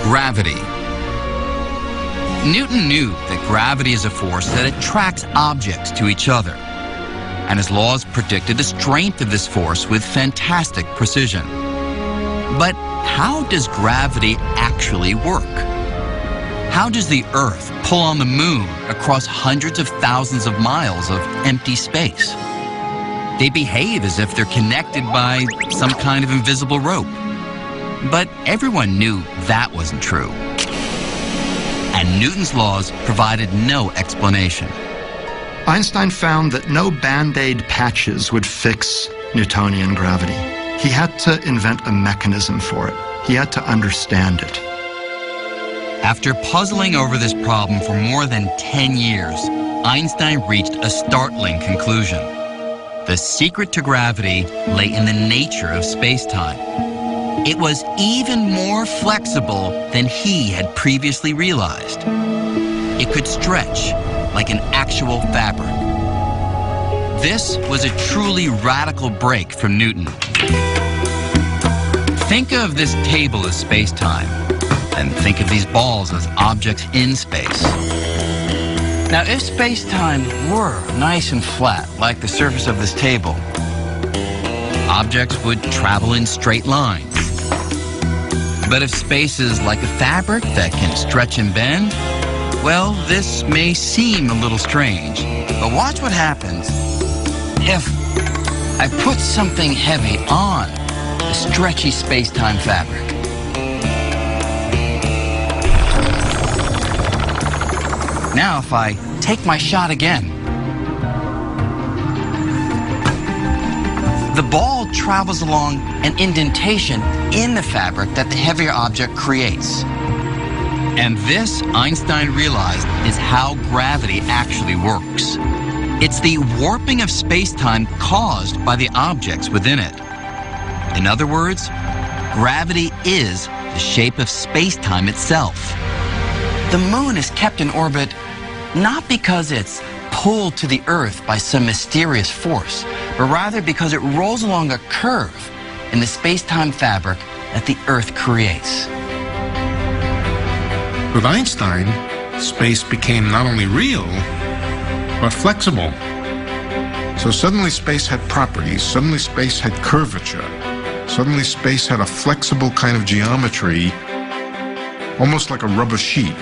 Gravity. Newton knew that gravity is a force that attracts objects to each other, and his laws predicted the strength of this force with fantastic precision. But how does gravity actually work? How does the Earth pull on the moon across hundreds of thousands of miles of empty space? They behave as if they're connected by some kind of invisible rope. But everyone knew that wasn't true. And Newton's laws provided no explanation. Einstein found that no Band-Aid patches would fix Newtonian gravity. He had to invent a mechanism for it. He had to understand it. After puzzling over this problem for more than 10 years, Einstein reached a startling conclusion. The secret to gravity lay in the nature of space-time. It was even more flexible than he had previously realized. It could stretch like an actual fabric. This was a truly radical break from Newton. Think of this table as space-time, and think of these balls as objects in space. Now, if space-time were nice and flat, like the surface of this table, objects would travel in straight lines. But if space is like a fabric that can stretch and bend, well, this may seem a little strange. But watch what happens if I put something heavy on the stretchy space-time fabric. Now, if I take my shot again, the ball travels along an indentation in the fabric that the heavier object creates. And this, Einstein realized, is how gravity actually works. It's the warping of space-time caused by the objects within it. In other words, gravity is the shape of space-time itself. The moon is kept in orbit not because it's pulled to the Earth by some mysterious force, but rather because it rolls along a curve in the space-time fabric that the Earth creates. With Einstein, space became not only real, but flexible. So suddenly space had properties, suddenly space had curvature, suddenly space had a flexible kind of geometry, almost like a rubber sheet.